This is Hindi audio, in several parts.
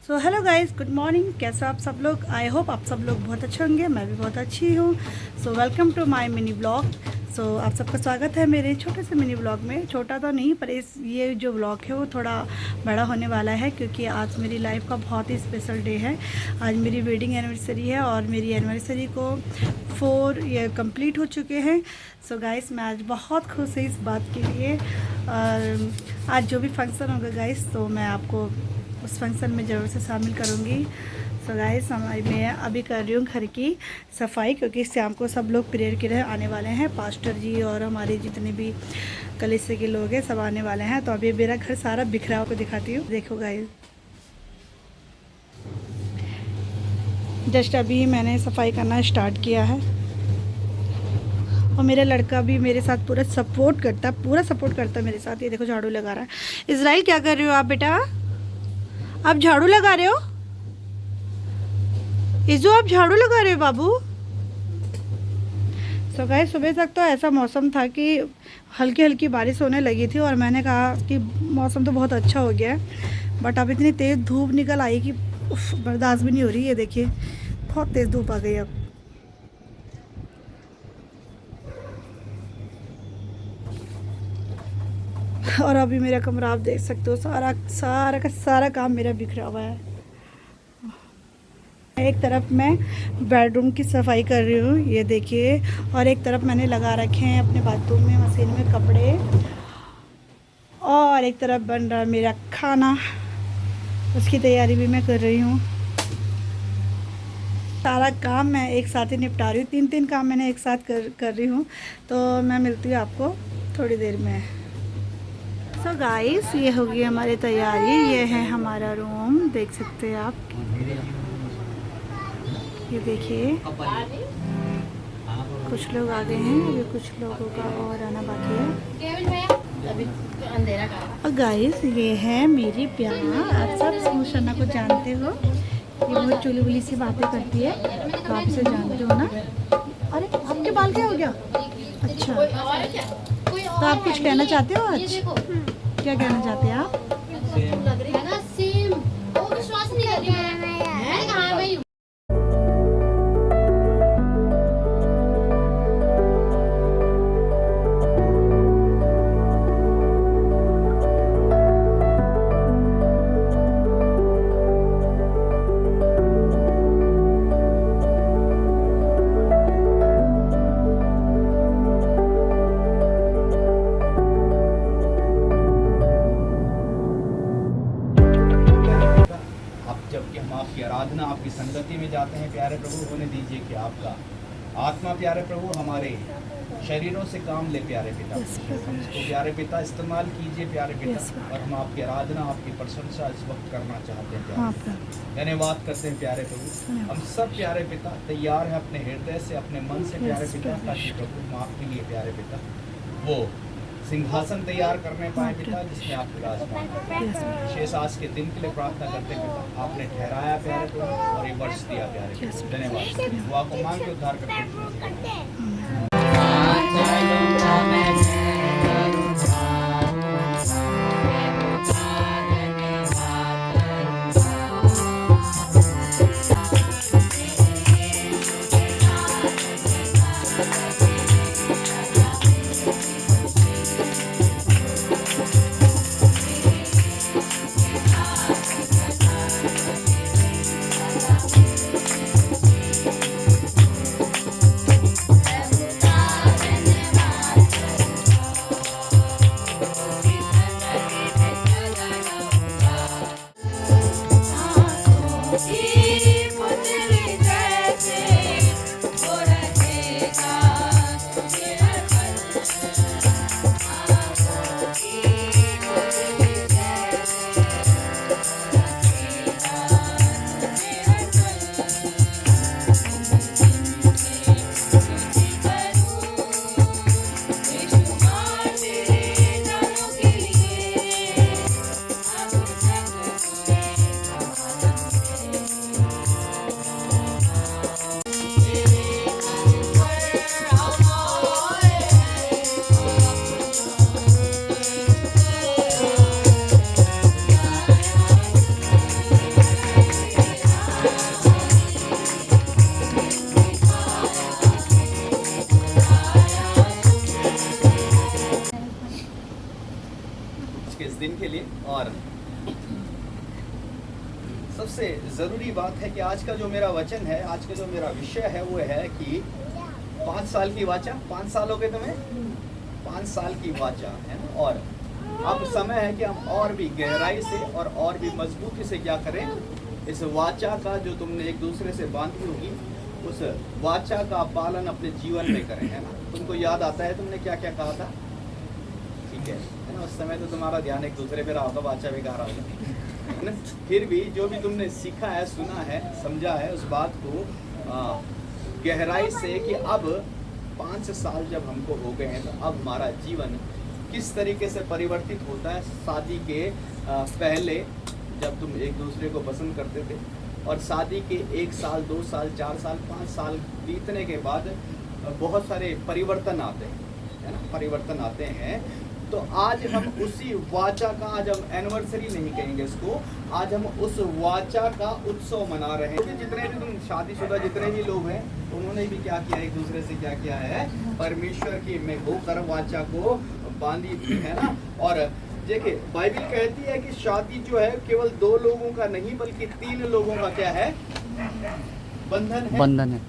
So hello guys, good morning. कैसे आप सब लोग? आई होप आप सब लोग बहुत अच्छे होंगे। मैं भी बहुत अच्छी हूँ। So welcome to my mini blog. So आप सबका स्वागत है मेरे छोटे से मिनी ब्लॉग में। छोटा तो नहीं, पर ये जो ब्लॉग है वो थोड़ा बड़ा होने वाला है, क्योंकि आज मेरी लाइफ का बहुत ही स्पेशल डे है। आज मेरी वेडिंग एनिवर्सरी है और मेरी एनिवर्सरी को 4 ईयर कंप्लीट हो चुके हैं। सो गाइस, मैं आज बहुत खुश हूँ इस बात के लिए। और आज जो भी फंक्शन होगा गाइस, तो मैं आपको उस फंक्शन में ज़रूर से शामिल करूँगी। सो गाइस, मैं अभी कर रही हूँ घर की सफाई, क्योंकि शाम को सब लोग प्रेयर के लिए आने वाले हैं। पास्टर जी और हमारे जितने भी कलीसिया के लोग हैं सब आने वाले हैं। तो अभी मेरा घर सारा बिखरा हुआ दिखाती हूँ। देखो गाइस, जस्ट अभी मैंने सफाई करना स्टार्ट किया है और मेरा लड़का भी मेरे साथ पूरा सपोर्ट करता है मेरे साथ। ये देखो झाड़ू लगा रहा है। इज़राइल, क्या कर रहे हो आप बेटा? आप झाड़ू लगा रहे हो? इज़ो, आप झाड़ू लगा रहे हो बाबू? सो गाइस, सुबह तक तो ऐसा मौसम था कि हल्की हल्की बारिश होने लगी थी और मैंने कहा कि मौसम तो बहुत अच्छा हो गया है। बट अब इतनी तेज़ धूप निकल आई कि बर्दाश्त भी नहीं हो रही है। देखिए, बहुत तेज़ धूप आ गई अब। और अभी मेरा कमरा आप देख सकते हो, सारा सारा का सारा काम मेरा बिखरा हुआ है। एक तरफ मैं बेडरूम की सफाई कर रही हूँ, ये देखिए, और एक तरफ मैंने लगा रखे हैं अपने बाथरूम में मशीन में कपड़े, और एक तरफ बन रहा है मेरा खाना, उसकी तैयारी भी मैं कर रही हूँ। सारा काम मैं एक साथ ही निपटा रही हूँ, तीन काम मैंने एक साथ कर रही हूँ। तो मैं मिलती हूँ आपको थोड़ी देर में। सो गाइस, ये होगी हमारी तैयारी। ये है हमारा रूम, देख सकते हैं आप। ये देखिए, कुछ लोग आ गए हैं, अभी कुछ लोगों का और आना बाकी है। और गाइस, ये है मेरी प्यार। आप सब सुषमा को जानते हो, ये बहुत चुली बुली सी बातें करती है, तो आप इसे जानते हो ना। अरे, आपके बाल क्या हो गया? अच्छा, तो आप कुछ कहना चाहते हो आज? क्या कहना चाहते हैं आप? जबकि हम आपकी आराधना आपकी संगति में जाते हैं, प्यारे प्रभु, होने दीजिए कि आपका आत्मा, प्यारे प्रभु, हमारे शरीरों से काम ले, प्यारे पिता। हम इसको, प्यारे पिता, इस्तेमाल कीजिए, प्यारे पिता। और हम आपकी आराधना आपकी प्रशंसा इस वक्त करना चाहते हैं, प्यारे। धन्यवाद करते हैं, प्यारे प्रभु। हम सब, प्यारे पिता, तैयार हैं अपने हृदय से, अपने मन से, प्यारे पिता, ताकि प्रभु हम आपके लिए, प्यारे पिता, वो सिंहासन तैयार करने पाए, पिता, जिसमें आप विराजमान हैं। विशेष आज के दिन के लिए प्रार्थना करते हैं, पिता, आपने ठहराया, प्यारे प्रभु, और ये वर्ष दिया, प्यारे। धन्यवाद। दुआ को मांग के उद्धार करते हैं। सबसे ज़रूरी बात है कि आज का जो मेरा वचन है, आज का जो मेरा विषय है वो है कि 5 साल की वाचा। 5 साल हो गए तुम्हें? 5 साल की वाचा है ना। और अब समय है कि हम और भी गहराई से और भी मजबूती से क्या करें, इस वाचा का जो तुमने एक दूसरे से बांधी होगी, उस वाचा का पालन अपने जीवन में करें, है ना। तुमको याद आता है तुमने क्या क्या कहा था? ठीक है ना। उस समय तो तुम्हारा ध्यान एक दूसरे पे रहा होगा, वाचा भी गा रहा होगा, है ना। फिर भी जो भी तुमने सीखा है, सुना है, समझा है, उस बात को गहराई से कि अब 5 साल जब हमको हो गए हैं, तो अब हमारा जीवन किस तरीके से परिवर्तित होता है। शादी के पहले जब तुम एक दूसरे को पसंद करते थे, और शादी के 1 साल, 2 साल, 4 साल, 5 साल बीतने के बाद बहुत सारे परिवर्तन आते हैं, है ना, परिवर्तन आते हैं। तो आज हम उसी वाचा का, आज हम एनिवर्सरी नहीं कहेंगे इसको, आज हम उस वाचा का उत्सव मना रहे हैं। क्योंकि जितने भी तुम शादीशुदा जितने भी लोग हैं, उन्होंने भी क्या किया, एक दूसरे से क्या किया है, परमेश्वर की में होकर वाचा को बांधी थी, है ना। और देखिए बाइबल कहती है कि शादी जो है केवल 2 लोगों का नहीं बल्कि 3 लोगों का क्या है, बंधन है।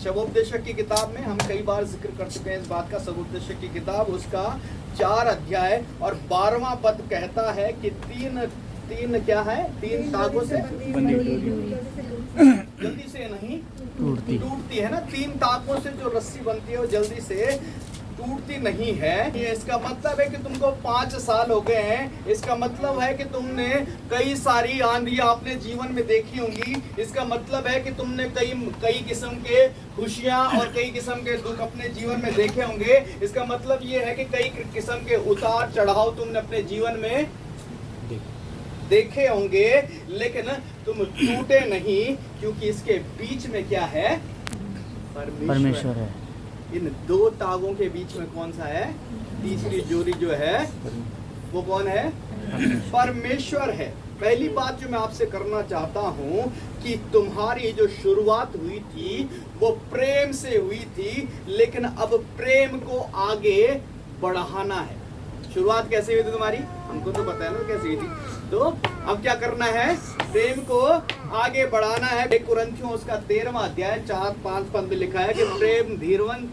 शबोपदेशक की किताब में हम कई बार जिक्र कर चुके हैं इस बात का। शबोपदेशक की किताब उसका 4 अध्याय और 12वां पद कहता है कि तीन क्या है, 3 तागों से जल्दी से नहीं टूटती है ना। 3 तागों से जो रस्सी बनती है वो जल्दी से टूटती नहीं है। ये इसका मतलब है कि तुमको 5 साल हो गए हैं। इसका मतलब है कि तुमने कई सारी आंधियां अपने जीवन में देखी होंगी। इसका मतलब है कि तुमने कई किस्म के खुशियां और कई किस्म के दुख अपने जीवन में देखे होंगे। इसका मतलब ये है कि कई किस्म के उतार चढ़ाव तुमने अपने जीवन में देखे होंगे, लेकिन तुम टूटे नहीं, क्योंकि इसके बीच में क्या है, परमेश्वर है। इन 2 तागों के बीच में कौन सा है, तीसरी जोड़ी जो है वो कौन है, परमेश्वर है। पहली बात जो मैं आपसे करना चाहता हूं कि तुम्हारी जो शुरुआत हुई थी वो प्रेम से हुई थी, लेकिन अब प्रेम को आगे बढ़ाना है। शुरुआत कैसे हुई थी तुम्हारी, हमको तो पता है ना कैसे हुई थी। तो अब क्या करना है, प्रेम को आगे बढ़ाना है। 1 कुरिन्थियों उसका 13वां अध्याय 4-5 पद में लिखा है कि प्रेम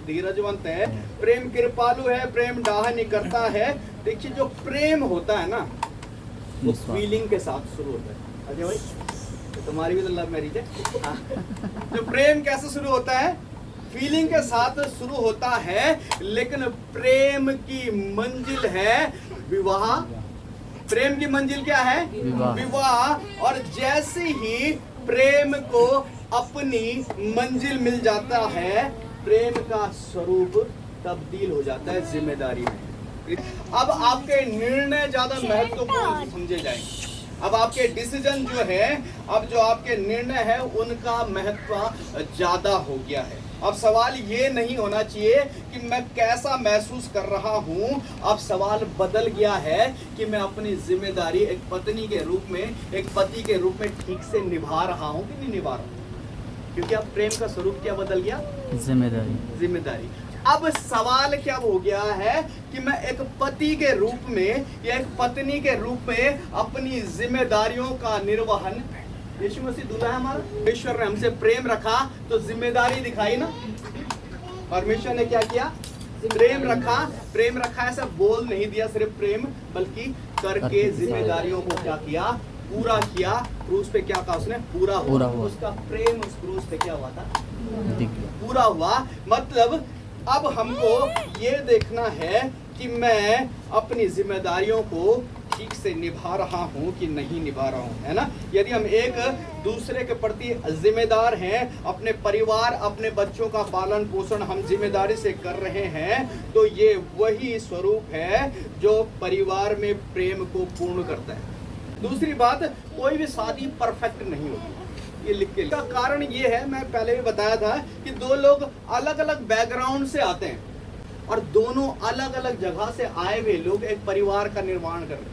धीरजवंत है, प्रेम कृपालु है, प्रेम डाह नहीं करता है। देखिए जो प्रेम होता है ना वो फीलिंग के साथ शुरू होता है। अजय भाई तो तुम्हारी भी तो लव मैरिज है। जो प्रेम कैसे शुरू होता है, फीलिंग के साथ शुरू होता है, लेकिन प्रेम की मंजिल है विवाह। प्रेम की मंजिल क्या है, विवाह। और जैसे ही प्रेम को अपनी मंजिल मिल जाता है, प्रेम का स्वरूप तब्दील हो जाता है जिम्मेदारी में। अब आपके निर्णय ज्यादा महत्वपूर्ण समझे जाएंगे। अब आपके डिसीजन जो है, अब जो आपके निर्णय है उनका महत्व ज्यादा हो गया है। अब सवाल ये नहीं होना चाहिए कि मैं कैसा महसूस कर रहा हूँ। अब सवाल बदल गया है कि मैं अपनी जिम्मेदारी एक पत्नी के रूप में, एक पति के रूप में ठीक से निभा रहा हूँ कि नहीं निभा रहा हूँ। क्योंकि अब प्रेम का स्वरूप क्या बदल गया, जिम्मेदारी। अब सवाल क्या हो गया है कि मैं एक पति के रूप में या एक पत्नी के रूप में अपनी जिम्मेदारियों का निर्वहन, यीशु मसीह दूल्हा है हमारा, परमेश्वर ने हमसे प्रेम रखा तो जिम्मेदारी दिखाई ना। परमेश्वर ने क्या किया, प्रेम रखा। ऐसा बोल नहीं दिया सिर्फ प्रेम, बल्कि करके जिम्मेदारियों को क्या किया, पूरा किया। क्रूस पे क्या कहा उसने, पूरा हुआ। उसका प्रेम उस क्रूस पे क्या हुआ था, पूरा हुआ। मतलब अब हमको ये देखना है कि मैं अपनी जिम्मेदारियों को ठीक से निभा रहा हूँ कि नहीं निभा रहा हूँ, है ना। यदि हम एक दूसरे के प्रति जिम्मेदार हैं, अपने परिवार, अपने बच्चों का पालन पोषण हम जिम्मेदारी से कर रहे हैं, तो ये वही स्वरूप है जो परिवार में प्रेम को पूर्ण करता है। दूसरी बात, कोई भी शादी परफेक्ट नहीं होती, ये लिख के। का कारण ये है, मैं पहले भी बताया था कि 2 लोग अलग अलग बैकग्राउंड से आते हैं और दोनों अलग अलग जगह से आए हुए लोग एक परिवार का निर्माण कर रहे हैं।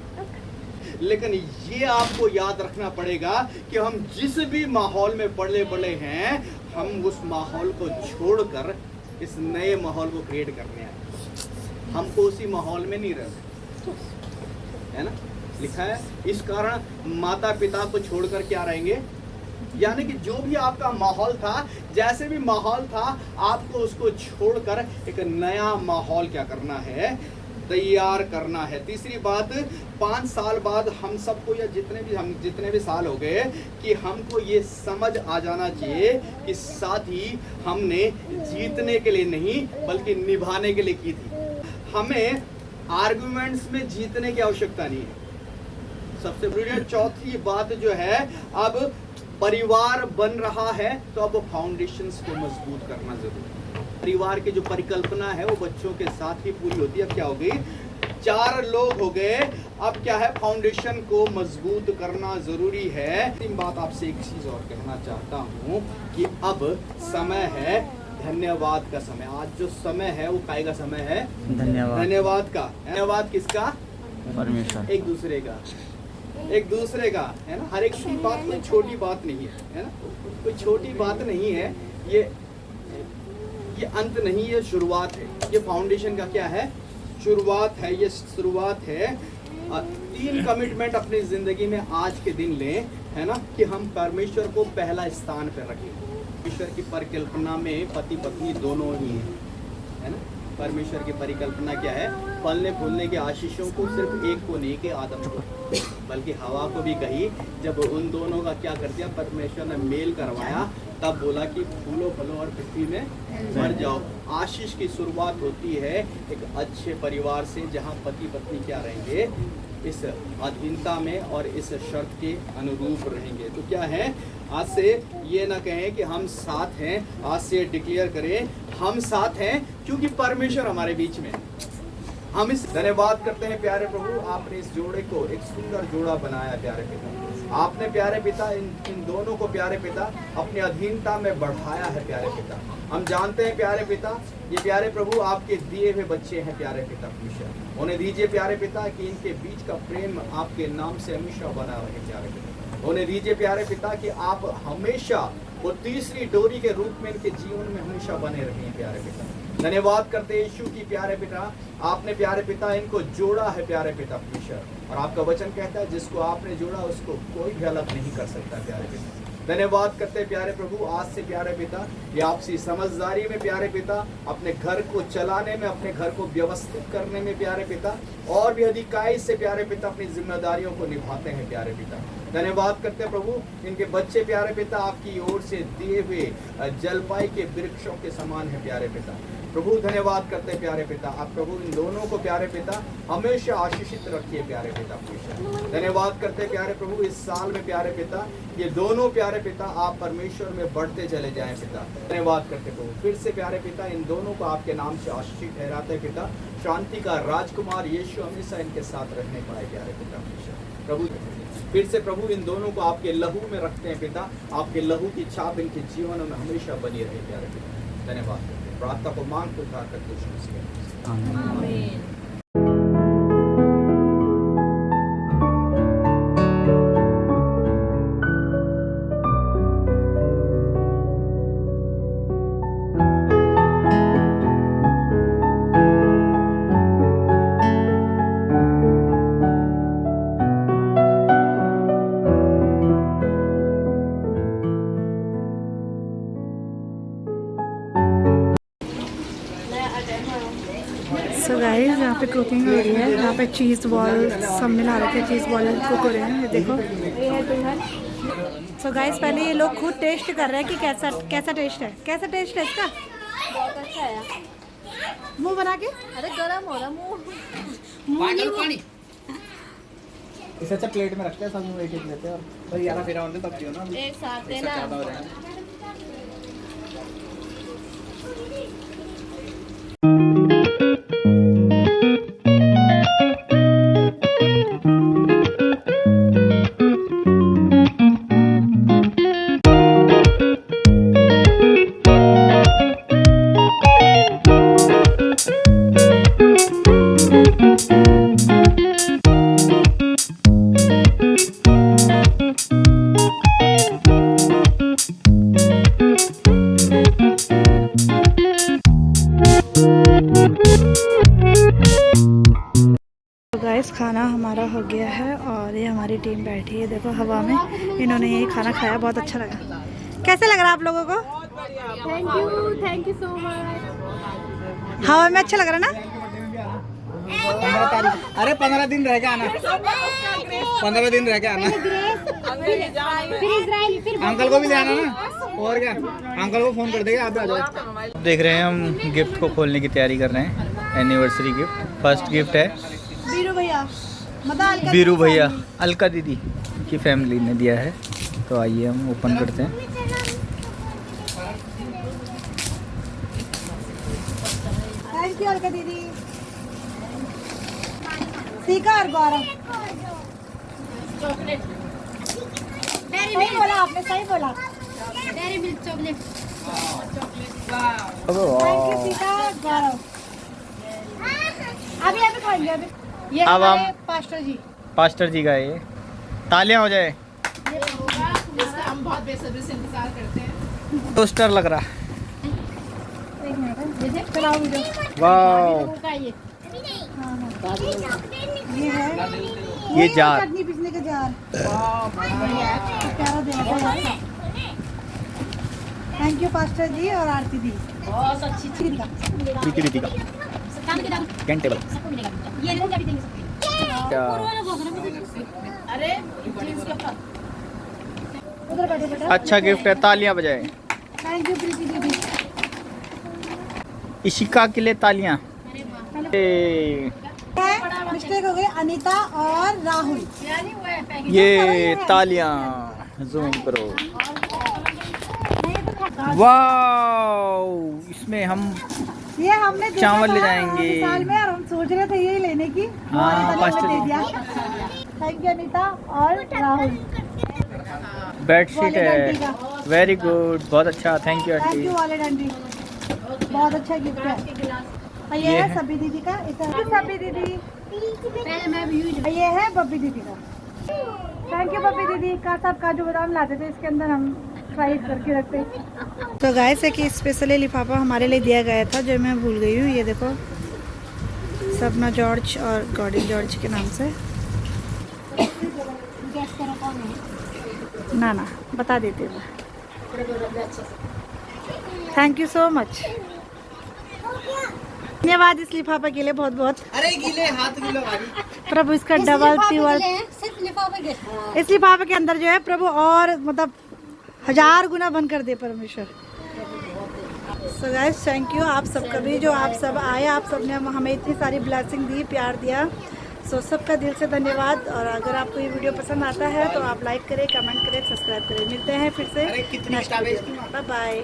लेकिन ये आपको याद रखना पड़ेगा कि हम जिस भी माहौल में पले हैं, हम उस माहौल को छोड़कर इस नए माहौल को क्रिएट करने आए। हमको उसी माहौल में नहीं रहना, है ना। लिखा है। इस कारण माता पिता को छोड़कर क्या रहेंगे, यानी कि जो भी आपका माहौल था, जैसे भी माहौल था, आपको उसको छोड़कर एक नया माहौल क्या करना है, तैयार करना है। तीसरी बात, 5 साल बाद हम सबको, या जितने भी साल हो गए, कि हमको ये समझ आ जाना चाहिए कि साथ ही हमने जीतने के लिए नहीं बल्कि निभाने के लिए की थी। हमें आर्गुमेंट्स में जीतने की आवश्यकता नहीं है। सबसे बड़ी चौथी बात जो है, अब परिवार बन रहा है तो अब फाउंडेशंस को मजबूत करना जरूरी है। परिवार की जो परिकल्पना है वो बच्चों के साथ ही पूरी होती है। अब क्या हो गई, 4 लोग हो गए, अब क्या है, फाउंडेशन को मजबूत करना जरूरी है। तीन बात आपसे एक चीज और कहना चाहता हूँ कि अब समय है धन्यवाद का समय। आज जो समय है वो काय का समय है, धन्यवाद का। धन्यवाद किसका, परमेश्वर, एक दूसरे का, है ना। हर एक की बात कोई छोटी बात नहीं है ना, कोई छोटी बात नहीं है। ये अंत नहीं, ये शुरुआत है। ये फाउंडेशन का क्या है, शुरुआत है, ये शुरुआत है। 3 कमिटमेंट अपनी जिंदगी में आज के दिन लें, है ना, कि हम परमेश्वर को पहला स्थान पर रखें। परमेश्वर की परिकल्पना में पति पत्नी दोनों ही है ना। परमेश्वर की परिकल्पना क्या है, फलने फूलने के आशीषों को सिर्फ एक को नहीं, के आदम को, बल्कि हवा को भी कही। जब उन दोनों का क्या कर दिया, परमेश्वर ने मेल करवाया, तब बोला कि फूलो फलो और पृथ्वी में भर जाओ। आशीष की शुरुआत होती है एक अच्छे परिवार से, जहाँ पति पत्नी क्या रहेंगे, इस अधीनता में और इस शर्त के अनुरूप रहेंगे। तो क्या है, आज से ये ना कहें कि हम साथ हैं, आज से डिक्लेयर करें हम साथ हैं, क्योंकि परमेश्वर हमारे बीच में है। हम इस धन्यवाद करते हैं प्यारे प्रभु, आपने इस जोड़े को एक सुंदर जोड़ा बनाया प्यारे पिता। आपने प्यारे पिता इन दोनों को प्यारे पिता अपनी अधीनता में बढ़ाया है प्यारे पिता। हम जानते हैं प्यारे पिता, ये प्यारे प्रभु आपके दिए हुए बच्चे हैं प्यारे पिता। हमेशा उन्हें दीजिए प्यारे पिता कि इनके बीच का प्रेम आपके नाम से हमेशा बना रहे प्यारे पिता। उन्हें दीजिए प्यारे पिता कि आप हमेशा वो तीसरी डोरी के रूप में इनके जीवन में हमेशा बने रहें प्यारे पिता। धन्यवाद करते हैं यीशु की प्यारे पिता, आपने प्यारे पिता इनको जोड़ा है प्यारे पिता परमेश्वर, और आपका वचन कहता है जिसको आपने जोड़ा उसको कोई भी अलग नहीं कर सकता प्यारे पिता। धन्यवाद करते हैं प्यारे प्रभु, आज से प्यारे पिता ये आपसी समझदारी में प्यारे पिता, अपने घर को चलाने में, अपने घर को व्यवस्थित करने में प्यारे पिता, और भी अधिकाई से प्यारे पिता अपनी जिम्मेदारियों को निभाते हैं प्यारे पिता। धन्यवाद करते हैं प्रभु, इनके बच्चे प्यारे पिता आपकी ओर से दिए हुए जलपाई के वृक्षों के समान है प्यारे पिता। प्रभु धन्यवाद करते हैं प्यारे पिता, आप प्रभु इन दोनों को प्यारे पिता हमेशा आशीषित रखिए प्यारे पिता परमेश्वर। धन्यवाद करते हैं प्यारे प्रभु, इस साल में प्यारे पिता ये दोनों प्यारे पिता आप परमेश्वर में बढ़ते चले जाएं पिता। धन्यवाद करते प्रभु, फिर से प्यारे पिता इन दोनों को आपके नाम से आशीषित ठहराते पिता। शांति का राजकुमार यीशु हमेशा इनके साथ रहने पाए प्यारे पिता परमेश्वर। प्रभु फिर से प्रभु इन दोनों को आपके लहू में रखते हैं पिता, आपके लहू की छाप इनके जीवन में हमेशा बनी रहे प्यारे पिता। धन्यवाद करते हैं, प्रार्थना को मांग पुकार करते हैं। आमीन। सो गाइस यहाँ पे कुकिंग हो रही है, यहाँ पे चीज़ बॉल सब मिला रखे, चीज़ बॉल कुक हो रहे हैं, ये देखो। सो गाइस पहले ये लोग खुद टेस्ट कर रहे हैं कि कैसा कैसा टेस्ट है, कैसा टेस्ट है इसका। बहुत अच्छा है। मुंह बना के, अरे गरम हो रहा मुंह। इसे अच्छा प्लेट में रखते हैं, सब एक एक लेते हैं और भाई यारा फिर आने तब दियो ना, एक साथ इससे देना। ज़्यादा हो जाएगा। हमारी टीम बैठी है, देखो हवा में इन्होंने यही खाना खाया, बहुत अच्छा लगा। कैसे लग रहा है आप लोगों को? Thank you so much. हवा में अच्छा लग रहा है ना? 15 तारीख, अरे 15 दिन रह के आना, 15 दिन रह के आना। अंकल को भी ले आना ना, और क्या, अंकल को फोन कर देगा, आप आ जाओ। देख रहे हैं हम गिफ्ट को खोलने की तैयारी कर रहे हैं, एनिवर्सरी गिफ्ट। फर्स्ट गिफ्ट है बीरू भैया, बीरू भैया, अलका दीदी की फैमिली ने दिया है। तो आइए हम ओपन करते हैं। थैंक यू अलका दीदी। सीखा और गौरव, सही बोला आपने, सही बोला। Dairy milk chocolate. Thank you सीखा, गौरव। अभी खाएंगे अभी। ये अब हमारे हम पास्टर जी, पास्टर जी का ये तालियां हो जाए। हम बहुत बेसब्री से इंतजार करते हैं। टोस्टर लग रहा। एक मिनट चलाओ वीडियो। वाओ, ये ये है ये जार। चटनी पीसने का जार, प्यारा दे रखा है। थैंक यू पास्टर जी और आरती दी। बहुत अच्छी चीज का प्रीति दीदी का कैन टेबल। सबको मिलेगा। ये लोग भी देंगे सबको। अरे जींस के ऊपर उधर बैठो बेटा। अच्छा गिफ्ट है, तालियां बजाए। थैंक यू प्रीति दीदी। इशिका के लिए तालियां। मिस्टेक हो गई, अनीता और राहुल। ये तालियां जूम करो। वाओ, इसमें हम ये हमने देखा चावल ले था जाएंगे। साल में, और हम सोच रहे थे यही लेने की। हाँ, अनीता ने पास्टर हमें दे जी। दिया। थैंक यू अनीता और राहुल। बेडशीट वॉलेट है, आंटी का। वेरी गुड, बहुत अच्छा, thank you thank aunty. You wallet aunty, बहुत अच्छा गिफ्ट है। और ये ये है है। सभी दीदी का, सभी दीदी। पहले मैं भी यूज और ये है बब्बी दीदी का। थैंक यू बब्बी दीदी का। सब काजू बादाम लाते थे, इसके अंदर हम फ्राई करके रखते। तो गाइस एक स्पेशली लिफाफा हमारे लिए दिया गया था, जो मैं भूल गई हूँ। ये देखो, सपना जॉर्ज और गॉडी जॉर्ज के नाम से। गैस करो कौन है। ना ना बता देती हूँ। थैंक यू सो मच, धन्यवाद इस लिफाफे के लिए बहुत बहुत। अरे गीले हाथ गीले वाली। प्रभु इसका डबल ट्रिपल, सिर्फ लिफाफे के। इस लिफाफे के अंदर जो है प्रभु और मतलब 1000 गुना बन कर दे परमेश्वर। सो गाइस थैंक यू आप सबका भी, जो आप सब आए, आप सब ने हमें इतनी सारी ब्लेसिंग दी, प्यार दिया। सो सबका दिल से धन्यवाद। और अगर आपको ये वीडियो पसंद आता है तो आप लाइक करें, कमेंट करें, सब्सक्राइब करें। मिलते हैं फिर से नेक्स्ट वीडियो में। Bye bye.